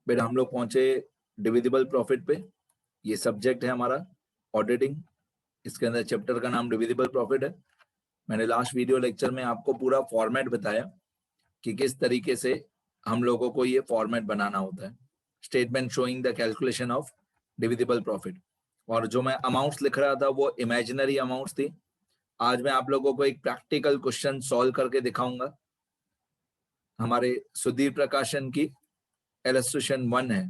बेटा हम लोग पहुंचे डिविजिबल प्रॉफिट पे। ये सब्जेक्ट है हमारा ऑडिटिंग, इसके अंदर चैप्टर का नाम डिविजिबल प्रॉफिट है। मैंने लास्ट वीडियो लेक्चर में आपको पूरा फॉर्मेट बताया कि किस तरीके से हम लोगों को ये फॉर्मेट बनाना होता है, statement showing the calculation of divisible profit. और जो मैं अमाउंट्स लिख रहा था वो इमेजिनरी अमाउंट्स थी। आज मैं आप लोगों को एक प्रैक्टिकल क्वेश्चन सॉल्व करके दिखाऊंगा। हमारे सुधीर प्रकाशन की इलस्ट्रेशन 1 है।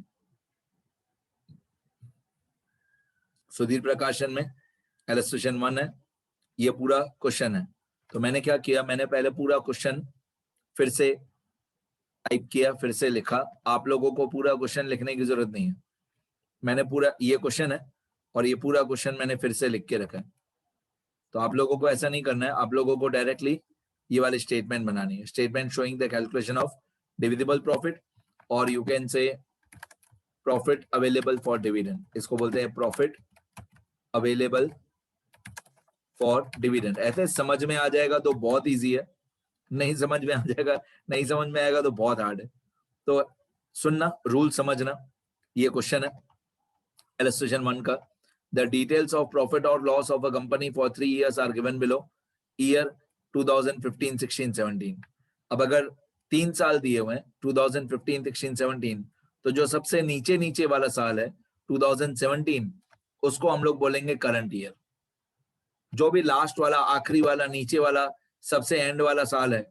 सुधीर प्रकाशन में इलस्ट्रेशन 1 है, ये पूरा क्वेश्चन है। तो मैंने क्या किया, मैंने पहले पूरा क्वेश्चन फिर से टाइप किया, फिर से लिखा। आप लोगों को पूरा क्वेश्चन लिखने की जरूरत नहीं है। मैंने पूरा, ये क्वेश्चन है और ये पूरा क्वेश्चन मैंने फिर से लिख के रखा है। तो आप लोगों को ऐसा नहीं करना है, आप लोगों को डायरेक्टली ये वाली स्टेटमेंट बनानी है, statement showing the calculation of divisible profit, और you can say profit available for dividend. इसको बोलते हैं प्रॉफिट अवेलेबल फॉर डिविडेंड। ऐसे समझ में आ जाएगा तो बहुत इजी है, नहीं समझ में आ जाएगा, नहीं समझ में आएगा तो बहुत हार्ड है। तो सुनना, रूल समझना। ये क्वेश्चन है इलस्ट्रेशन 1 का। द डिटेल्स ऑफ प्रॉफिट और loss of a company for 3 years are given below. Year 2015, 16, 17। अब अगर 3 साल दिए हुए हैं 2015, 16, 17, तो जो सबसे नीचे नीचे वाला साल है 2017, उसको हम लोग बोलेंगे करंट ईयर। जो भी लास्ट वाला, आखिरी वाला, नीचे वाला, सबसे एंड वाला साल है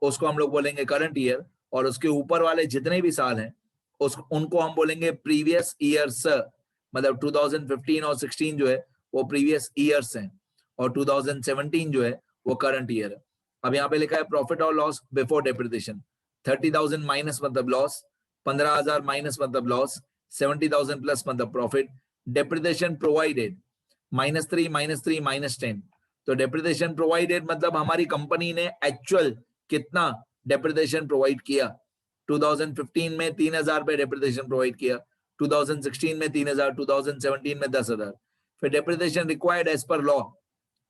उसको हम लोग बोलेंगे करंट ईयर। और उसके ऊपर वाले जितने भी साल हैं उनको हम बोलेंगे प्रीवियस ईयर्स। मतलब 2015 और 16 जो है वो प्रीवियस ईयर्स हैं, और 2017 जो है वो करंट ईयर है। अब यहाँ पे लिखा है प्रॉफिट और लॉस बिफोर डेप्रिसिएशन। 30,000 माइनस मतलब लॉस, 15,000 माइनस मतलब लॉस, 70,000 प्लस मतलब प्रॉफिट। Depreciation provided -3, -3, -10। तो डेप्रिसिएशन प्रोवाइडेड मतलब हमारी कंपनी ने एक्चुअल कितना डेप्रिसिएशन प्रोवाइड किया। 2015 में 3,000 पे डेप्रिसिएशन प्रोवाइड किया, 2016 में 3,000, 2017 में 10,000। फिर depreciation required as per law,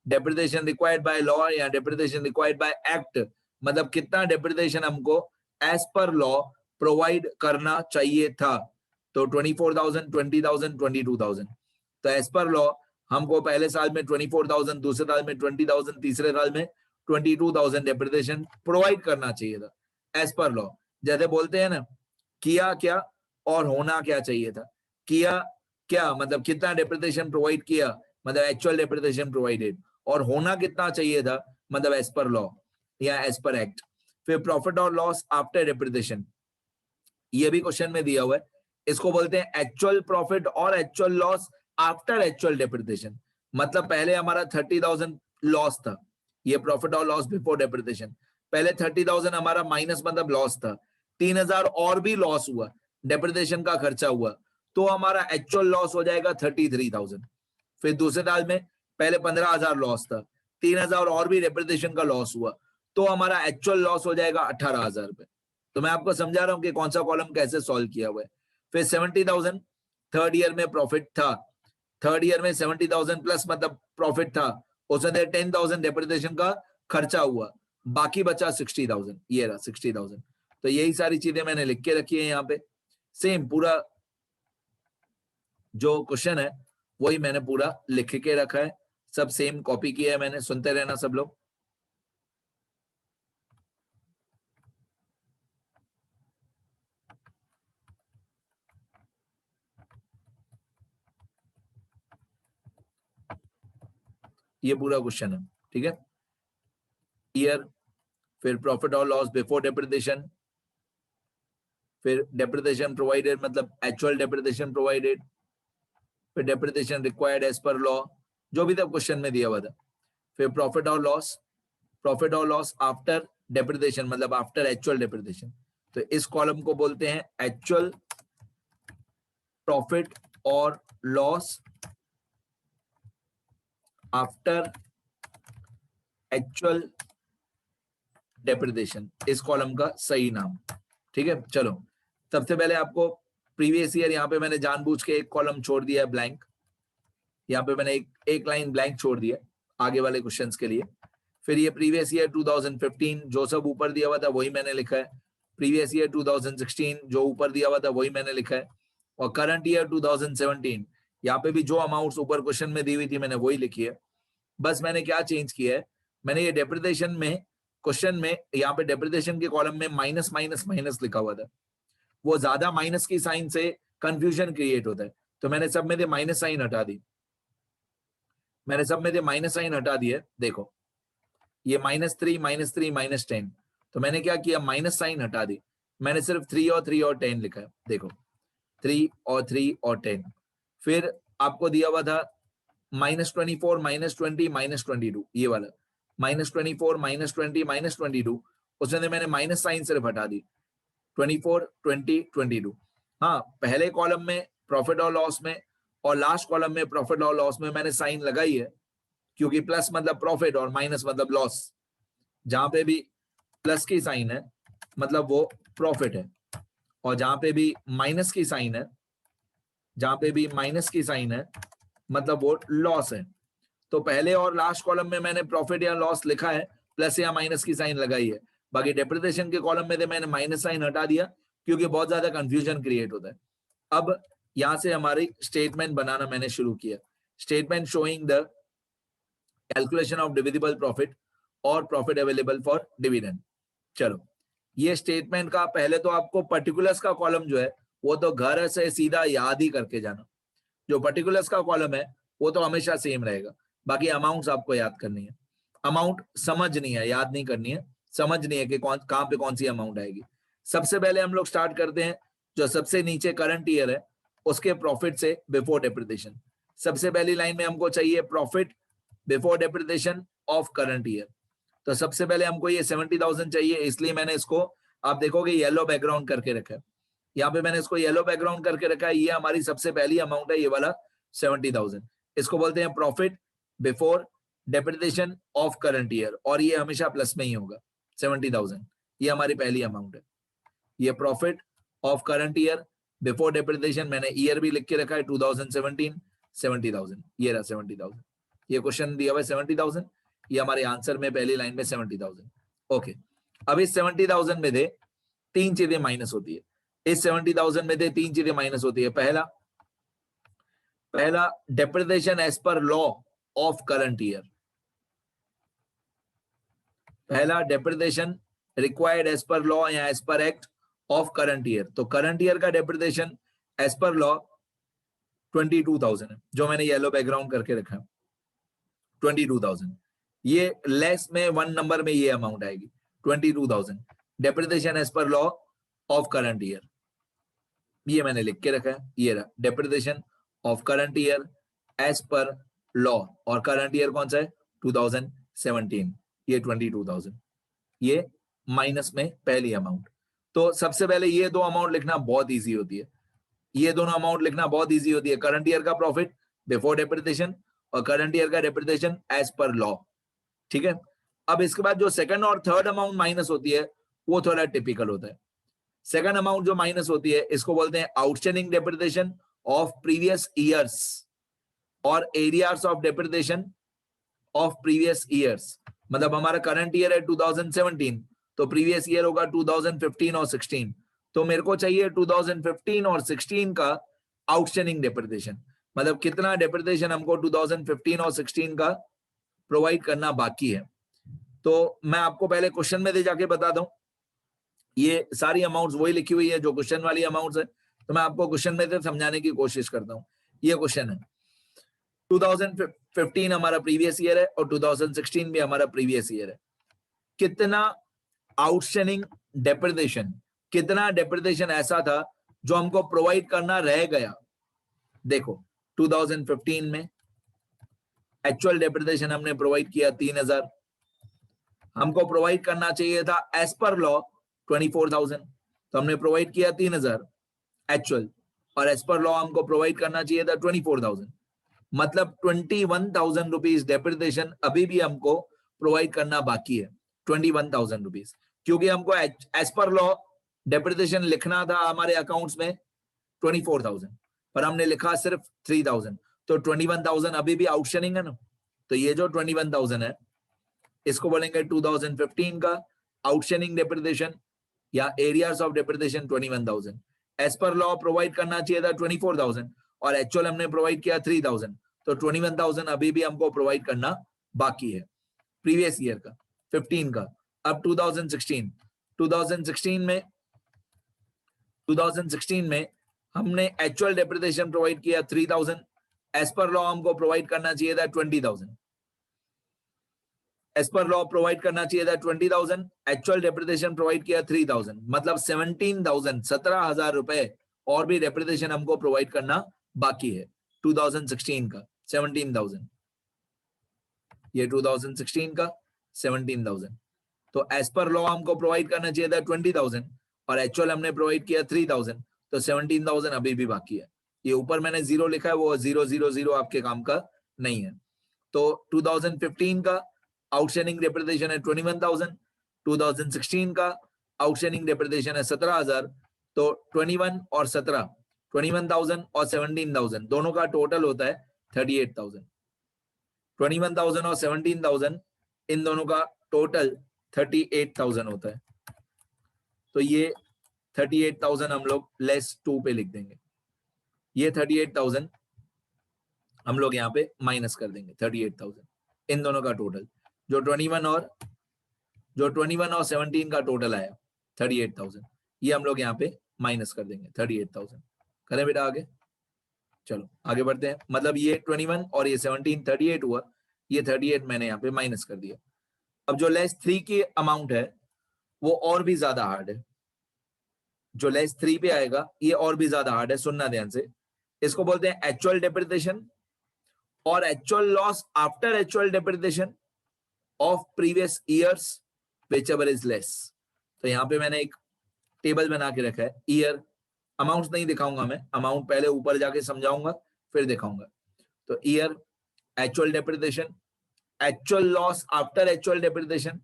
depreciation required by law या डेप्रिसिएशन रिक्वायर्ड बाय एक्ट, मतलब कितना डेप्रिसिएशन हमको एज पर लॉ प्रोवाइड करना चाहिए था। तो 24,000, 20,000, 22,000। तो एज पर लॉ हमको पहले साल में 24,000, दूसरे साल में 20,000, तीसरे साल में 22,000 डेप्रिसिएशन प्रोवाइड करना चाहिए था एज पर लॉ। जैसे बोलते हैं ना, किया क्या और होना क्या चाहिए था। किया क्या मतलब कितना डेप्रिसिएशन प्रोवाइड किया, मतलब एक्चुअल डेप्रिसिएशन प्रोवाइडेड, और होना कितना चाहिए था मतलब एज पर लॉ या एज पर एक्ट। फिर प्रॉफिट और लॉस आफ्टर डेप्रिसिएशन, ये भी क्वेश्चन में दिया हुआ है। इसको बोलते हैं एक्चुअल प्रॉफिट और actual loss after actual depreciation. मतलब पहले हमारा 30,000 लॉस था, ये प्रॉफिट और लॉस बिफोर डेप्रिसिएशन। पहले 30,000 हमारा माइनस मतलब लॉस था, 3,000 और भी लॉस हुआ, डेप्रिसिएशन का खर्चा हुआ, तो हमारा एक्चुअल लॉस हो जाएगा 33,000। फिर दूसरे साल में पहले 15,000 लॉस था, 3,000 और भी डेप्रिसिएशन का लॉस हुआ, तो हमारा एक्चुअल लॉस हो जाएगा 18,000 रुपए। तो मैं आपको समझा रहा हूं कि कौन सा कॉलम कैसे सॉल्व किया हुआ है। फिर 70,000 थर्ड ईयर में प्रॉफिट था, थर्ड ईयर में 70,000 प्लस मतलब प्रॉफिट था, उसमें 10,000 डेप्रिसिएशन का खर्चा हुआ, बाकी बचा 60,000। ये रहा 60,000। तो यही सारी चीजें मैंने लिख के रखी है यहाँ पे। सेम पूरा जो क्वेश्चन है वही मैंने पूरा लिख के रखा है, सब सेम कॉपी किया है मैंने। सुनते रहना सब लोग। ये पूरा क्वेश्चन है, ठीक है। ईयर, फिर प्रॉफिट और लॉस बिफोर डेप्रिसिएशन, फिर डेप्रिसिएशन प्रोवाइडेड मतलब एक्चुअल डेप्रिसिएशन प्रोवाइडेड, फिर depreciation required as per law, जो भी था क्वेश्चन में दिया हुआ था। फिर प्रॉफिट और लॉस, प्रॉफिट और लॉस आफ्टर डेप्रिसिएशन मतलब आफ्टर एक्चुअल डेप्रिसिएशन। तो इस कॉलम को बोलते हैं एक्चुअल प्रॉफिट और लॉस आफ्टर एक्चुअल डेप्रिसिएशन, इस कॉलम का सही नाम, ठीक है। चलो सबसे पहले आपको प्रीवियस ईयर, यहाँ पे मैंने जानबूझ के एक कॉलम छोड़ दिया है ब्लैंक, यहाँ पे मैंने एक लाइन ब्लैंक छोड़ दिया आगे वाले क्वेश्चंस के लिए। फिर ये प्रीवियस ईयर 2015 जो सब ऊपर दिया हुआ था वही मैंने लिखा है। प्रीवियस ईयर 2016 जो ऊपर दिया हुआ था वही मैंने लिखा है, और करंट ईयर 2017 यहाँ पे भी जो अमाउंट्स ऊपर क्वेश्चन में दी हुई थी मैंने वही लिखी है। बस मैंने क्या चेंज किया है, मैंने ये डेप्रिसिएशन में क्वेश्चन में यहाँ पे डेप्रिसिएशन के कॉलम में माइनस माइनस माइनस लिखा हुआ था, वो ज्यादा माइनस की साइन से कंफ्यूजन क्रिएट होता है, तो मैंने सब में से माइनस साइन हटा दी, मैंने सब में से माइनस साइन हटा दिया। देखो ये -3 -3 -10, तो मैंने क्या किया, माइनस साइन हटा दी, मैंने सिर्फ 3 और 3 और 10 लिखा है। देखो 3 और 3 और 10। फिर आपको दिया हुआ था -24 -20 -22, ये वाला -24 -20 -22, उसमें मैंने माइनस साइन सिर्फ हटा दी, 24 20 22। हाँ, पहले कॉलम में प्रॉफिट और लॉस में और लास्ट कॉलम में प्रॉफिट और लॉस में मैंने साइन लगाई है, क्योंकि प्लस मतलब प्रॉफिट और माइनस मतलब लॉस। जहां पे भी प्लस की साइन है मतलब वो प्रॉफिट है, और जहां पे भी माइनस की साइन है, जहां पे भी माइनस की साइन है मतलब वो लॉस है। तो पहले और लास्ट कॉलम में मैंने प्रॉफिट या लॉस लिखा है, प्लस या माइनस की साइन लगाई है। बाकी डेप्रिसिएशन के कॉलम में मैंने माइनस साइन हटा दिया, क्योंकि बहुत ज्यादा कंफ्यूजन क्रिएट होता है। अब यहां से हमारी स्टेटमेंट बनाना मैंने शुरू किया, statement showing the calculation of divisible profit और प्रॉफिट अवेलेबल फॉर डिविडेंड। चलो, ये स्टेटमेंट का पहले तो आपको पर्टिकुलर्स का कॉलम जो है वो तो घर से सीधा याद ही करके जाना। जो पर्टिकुलर्स का कॉलम है वो तो हमेशा सेम रहेगा, बाकी अमाउंट्स आपको याद करनी है। अमाउंट समझनी है, याद नहीं करनी है, समझनी है कि कहां पे कौन सी अमाउंट आएगी। सबसे पहले हम लोग स्टार्ट करते हैं जो सबसे नीचे करंट ईयर है उसके प्रॉफिट से बिफोर डेप्रिसिएशन। सबसे पहली लाइन में हमको चाहिए profit before depreciation of current year. तो सबसे पहले हमको ये 70,000 चाहिए, इसलिए मैंने इसको, आप देखोगे येलो बैकग्राउंड करके रखा है, यहाँ पे मैंने इसको येलो बैकग्राउंड करके रखा है। ये हमारी सबसे पहली अमाउंट है, ये वाला 70,000, इसको बोलते हैं profit before depreciation of current year, और ये हमेशा प्लस में ही होगा। 70,000 ये हमारी पहली अमाउंट है। ये profit of current year before depreciation, मैंने ईयर भी लिख के रखा है 2017, 70,000, ये रहा 70,000। ये क्वेश्चन दिया हुआ है 70,000, ये हमारे आंसर में पहली लाइन में 70,000। ओके, अब इस 70,000 में से तीन चीजें माइनस होती है, इस 70,000 में से तीन चीजें माइनस होती है। पहला depreciation as per law of current year, पहला depreciation required as per law या as per act of current year. तो करंट ईयर का डेप्रिसिएशन एज पर लॉ 22,000 है, जो मैंने येलो बैकग्राउंड करके रखा है 22,000। ये लेस में 1 नंबर में ये अमाउंट आएगी 22,000 depreciation as per law of current year, ये मैंने लिख के रखा है। ये रहा depreciation of current year as per law, और करंट ईयर कौन सा है 2017, ये 22,000, ये माइनस में पहली अमाउंट। तो सबसे पहले ये दो अमाउंट लिखना बहुत इजी होती है, ये दोनों अमाउंट लिखना बहुत इजी होती है, करंट ईयर का प्रॉफिट बिफोर डेप्रिसिएशन और करंट ईयर का डेप्रिसिएशन एज पर लॉ। ठीक है, अब इसके बाद जो सेकंड और थर्ड अमाउंट माइनस होती है वो थोड़ा टिपिकल होता है। सेकंड अमाउंट जो माइनस होती है इसको बोलते हैं outstanding depreciation of previous years और arrears of depreciation of previous years. मतलब हमारा करंट ईयर है 2017, तो प्रीवियस ईयर होगा 2015 और 16, तो मेरे को चाहिए 2015 और 16 का आउटस्टैंडिंग डेप्रिसिएशन, मतलब कितना डेप्रिसिएशन हमको 2015 और 16 का प्रोवाइड करना बाकी है। तो मैं आपको पहले क्वेश्चन में दे जाके बता दूं, ये सारी अमाउंट्स वही लिखी हुई है जो क्वेश्चन वाली अमाउंट्स है, तो मैं आपको क्वेश्चन में से समझाने की कोशिश करता हूं। ये क्वेश्चन है 2015 हमारा प्रीवियस ईयर है और 2016 भी हमारा प्रीवियस ईयर है। कितना आउटस्टैंडिंग डेप्रिसिएशन, कितना डेप्रिसिएशन ऐसा था जो हमको प्रोवाइड करना रह गया। देखो 2015 में एक्चुअल डेप्रिसिएशन हमने प्रोवाइड किया 3,000, हमको प्रोवाइड करना चाहिए था एज पर लॉ 24,000, तो हमने प्रोवाइड किया 3,000 एक्चुअल, और एज पर लॉ हमको प्रोवाइड करना चाहिए था 24,000, मतलब 21,000 रुपीज डेप्रिसिएशन अभी भी हमको प्रोवाइड करना बाकी है, 21,000 रुपीज, क्योंकि हमको एज पर लॉ डेप्रिसिएशन लिखना था हमारे अकाउंट्स में 24,000, पर हमने लिखा सिर्फ 3,000, तो 21,000 अभी भी आउटस्टैंडिंग है ना। तो ये जो 21,000 है इसको बोलेंगे 2015 का आउटस्टैंडिंग डेप्रिसिएशन, या arrears of depreciation 21,000, as per law provide करना चाहिए था 24,000 और एक्चुअल हमने प्रोवाइड किया 3,000, तो 21,000 अभी भी हमको प्रोवाइड करना बाकी है प्रीवियस ईयर का 15 का। अब 2016 में हमने एक्चुअल डेप्रिसिएशन प्रोवाइड किया 3,000, एज पर लॉ हमको प्रोवाइड करना चाहिए था 20,000, एज पर लॉ प्रोवाइड करना चाहिए था 20,000, एक्चुअल डेप्रिसिएशन प्रोवाइड किया 3,000, मतलब 17,000 17,000 रुपए और भी डेप्रिसिएशन हमको प्रोवाइड करना बाकी है 2016 का 17,000, ये 2016 का 17,000। तो एज पर लॉ हमको प्रोवाइड करना चाहिए था 20,000 और एक्चुअल हमने प्रोवाइड किया 3,000, तो 17,000 अभी भी बाकी है। ये ऊपर मैंने 0 लिखा है, वो 000 आपके काम का नहीं है। तो 2015 का आउटस्टैंडिंग डेप्रिसिएशन है 21,000, 2016 का आउटस्टैंडिंग डेप्रिसिएशन है 17,000, तो 21 और 17, 21,000 और 17,000 दोनों का टोटल होता है 38,000। 21,000 और 17,000 इन दोनों का टोटल 38,000 होता है। तो ये 38,000 हम लोग लेस 2 पे लिख देंगे, ये 38,000 हम लोग यहाँ पे माइनस कर देंगे 38,000 इन दोनों का टोटल, जो 21 और 17 का टोटल आया 38,000, ये हम लोग यहाँ पे माइनस कर देंगे 38,000। करें बेटा आगे, चलो आगे बढ़ते हैं। मतलब ये 21 और ये 17 38 हुआ, ये 38 मैंने यहाँ पे माइनस कर दिया। अब जो लेस 3 की अमाउंट है वो और भी ज्यादा हार्ड है, जो लेस 3 पे आएगा ये और भी ज्यादा हार्ड है, सुनना ध्यान से। इसको बोलते हैं एक्चुअल डेप्रिसिएशन और actual loss after actual depreciation of previous years whichever is less. तो यहाँ पे मैंने एक टेबल बना के रखा है, ईयर अमाउंट्स नहीं दिखाऊंगा मैं, अमाउंट पहले ऊपर जाके समझाऊंगा फिर दिखाऊंगा। तो year, actual depreciation, actual loss after actual depreciation,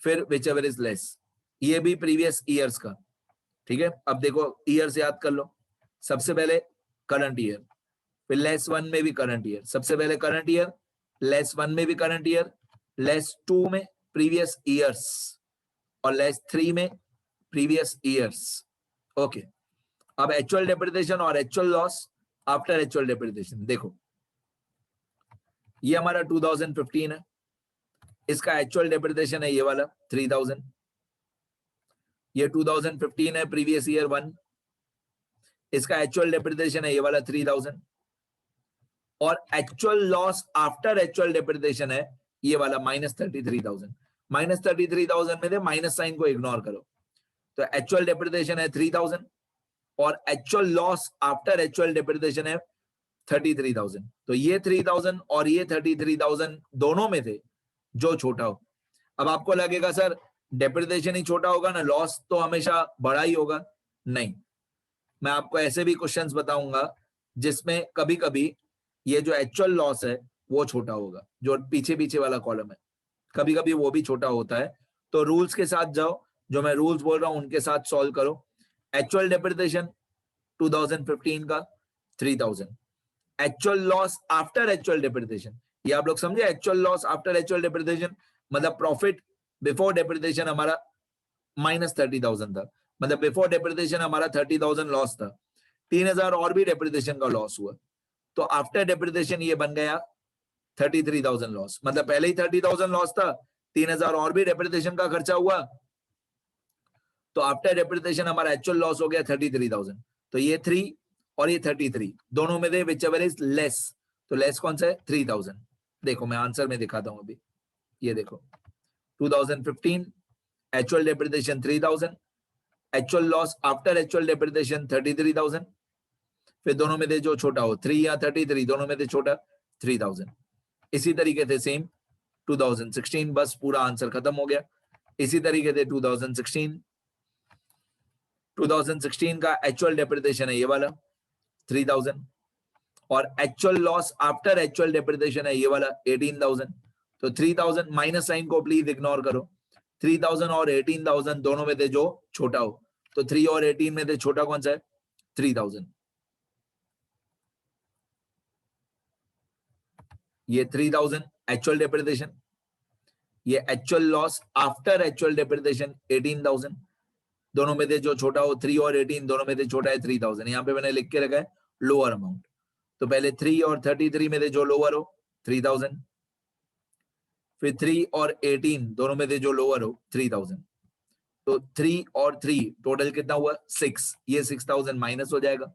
फिर व्हिचएवर इज लेस, ये भी प्रीवियस ईयर्स का। ठीक है, अब देखो ईयर से याद कर लो। सबसे पहले करंट ईयर, फिर लेस 1 में भी करंट ईयर, सबसे पहले करंट ईयर, लेस 1 में भी करंट ईयर, लेस 2 में प्रीवियस ईयर्स और लेस 3 में प्रीवियस ईयर्स। ओके, अब एक्चुअल डेप्रिसिएशन और actual loss after actual depreciation देखो, ये हमारा 2015 है, इसका एक्चुअल डेप्रिसिएशन है ये वाला 3,000, ये 2015 है प्रीवियस ईयर 1, इसका एक्चुअल डेप्रिसिएशन है ये वाला 3,000 और actual loss after actual depreciation है ये वाला -33,000। -33,000 में से माइनस साइन को इग्नोर करो, तो एक्चुअल डेप्रिसिएशन है 3,000 और actual loss after actual depreciation है 33,000। तो ये 3,000 और ये 33,000 दोनों में से जो छोटा हो। अब आपको लगेगा सर डेप्रिसिएशन ही छोटा होगा ना, लॉस तो हमेशा बड़ा ही होगा। नहीं, मैं आपको ऐसे भी क्वेश्चंस बताऊंगा जिसमें कभी कभी ये जो एक्चुअल लॉस है वो छोटा होगा, जो पीछे पीछे वाला कॉलम है, कभी कभी वो भी छोटा होता है। तो रूल्स के साथ जाओ, जो मैं रूल्स बोल रहा हूं उनके साथ सॉल्व करो। एक्चुअल डेप्रिसिएशन 2015 का 3,000, actual loss after actual depreciation, ये आप लोग समझे, actual loss after actual depreciation मतलब प्रॉफिट बिफोर डेप्रिसिएशन हमारा -30,000 था, मतलब बिफोर डेप्रिसिएशन हमारा 30,000 लॉस था, 3,000 और भी डेप्रिसिएशन का लॉस हुआ, तो आफ्टर डेप्रिसिएशन ये बन गया 33,000 लॉस। मतलब पहले ही 30,000 लॉस था, 3,000 और भी डेप्रिसिएशन का खर्चा हुआ, तो आफ्टर डेप्रिसिएशन हमारा एक्चुअल लॉस हो गया 33,000। तो ये 3 और ये 33 दोनों में से व्हिचएवर इज लेस, तो लेस कौन सा है 3,000। देखो मैं आंसर में दिखाता हूं अभी, ये देखो 2015 actual depreciation 3,000, actual loss after actual depreciation 33,000, फिर दोनों में से जो छोटा हो 3 या 33, दोनों में से छोटा 3,000। इसी तरीके से सेम 2016, बस पूरा आंसर खत्म हो गया। इसी तरीके से 2016 का एक्चुअल डेप्रिसिएशन है ये वाला 3,000 और actual loss after actual depreciation है ये वाला 18,000। तो 3,000 माइनस साइन को प्लीज इग्नोर करो, 3,000 और 18,000 दोनों में से जो छोटा हो, तो 3 और 18 में से छोटा कौन सा है 3,000। ये 3,000 एक्चुअल डेप्रिसिएशन, ये actual loss after actual depreciation 18,000, दोनों में से जो छोटा हो 3 और 18 दोनों में से छोटा है 3000। यहाँ पे मैंने लिख के रखा है लोअर अमाउंट। तो पहले 3 और 33 में से जो लोअर हो 3000, फिर 3 और 18 दोनों में से जो लोअर हो 3000। तो 3 और 3 टोटल कितना हुआ 6, ये 6000 माइनस हो जाएगा।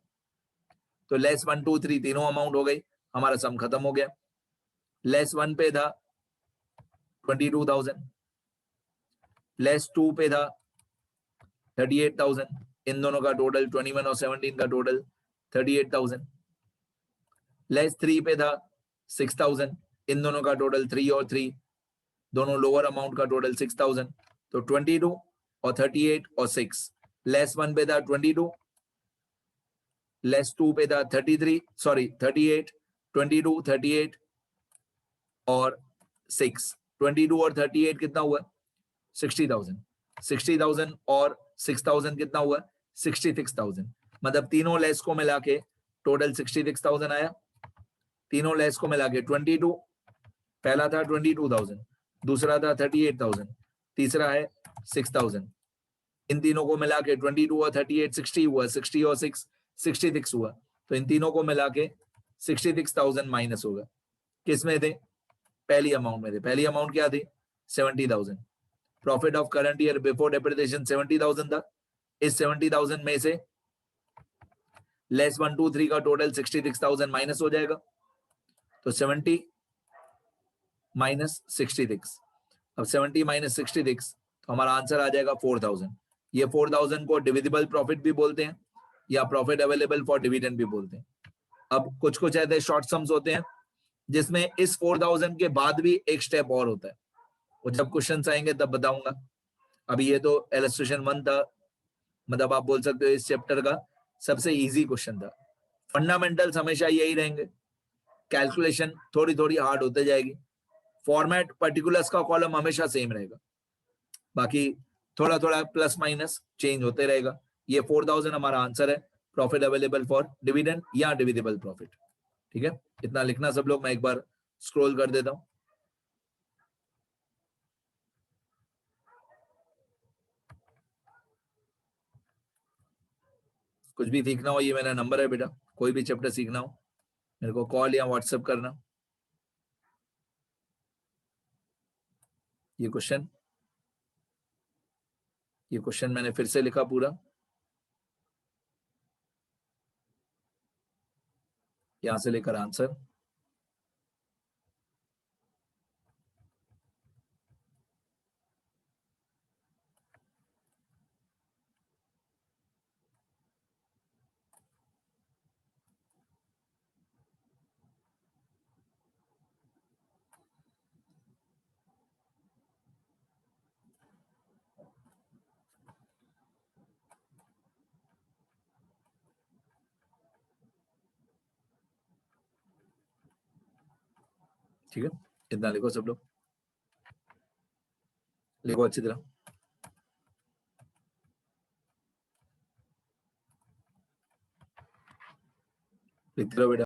तो लेस 1 2 3 तीनों अमाउंट हो गई, हमारा सम खत्म हो गया। लेस 1 पे था 22,000, लेस 2 पे था 38,000, इन दोनों का टोटल 21 और 17 का टोटल 38,000। लेस 3 पे था 6,000, इन दोनों का टोटल 3 और 3 दोनों लोअर अमाउंट का टोटल 6,000। तो 22 और 38 और 6। लेस 1 पे था 22, लेस 2 पे था 38, 22 38 और 6। 22 और 38 कितना हुआ 60,000। 60,000 और 6,000 कितना हुआ 66,000। मतलब तीनों लेस को मिला के टोटल 66,000 आया। तीनों लेस को मिला के 22, पहला था 22,000, दूसरा था 38,000, तीसरा है 6,000। इन तीनों को मिला के 22 और 38 60 हुआ, 60 और 6 66 हुआ। तो इन तीनों को मिला के 66,000 माइनस होगा। किस में थे पहली अमाउंट में थे। पहली अमाउंट क्या थी 70,000। Profit of current year before depreciation 70,000 था। इस 70,000 में से लेस 1 2 3 का टोटल 66,000 माइनस हो जाएगा। तो 70 माइनस 66। अब 70 माइनस 66 तो हमारा आंसर आ जाएगा 4,000। ये 4,000 को डिविजिबल प्रॉफिट भी बोलते हैं या प्रॉफिट अवेलेबल फॉर डिविडेंड भी बोलते हैं। अब कुछ कुछ ऐसे शॉर्ट सम्स होते हैं जिसमें इस 4,000 के बाद भी एक स्टेप और होता है, और जब क्वेश्चंस आएंगे तब बताऊंगा। अभी ये तो इलस्ट्रेशन 1 था, मतलब आप बोल सकते हो इस चैप्टर का सबसे इजी क्वेश्चन था। फंडामेंटल्स हमेशा यही रहेंगे, कैलकुलेशन थोड़ी थोड़ी हार्ड होते जाएगी, फॉर्मेट पर्टिकुलर्स का कॉलम हमेशा सेम रहेगा, बाकी थोड़ा थोड़ा प्लस माइनस चेंज होते रहेगा। ये 4,000 हमारा आंसर है, प्रॉफिट अवेलेबल फॉर डिविडेंड या डिविजिबल प्रॉफिट। ठीक है, इतना लिखना सब लोग। मैं एक बार स्क्रॉल कर देता हूं। कुछ भी सीखना हो ये मेरा नंबर है बेटा, कोई भी चैप्टर सीखना हो मेरे को कॉल या व्हाट्सएप करना। ये क्वेश्चन मैंने फिर से लिखा पूरा, यहां से लेकर आंसर। ठीक है, इतना लिखो सब लोग, लिखो अच्छी तरह, लिखते रहो बेटा।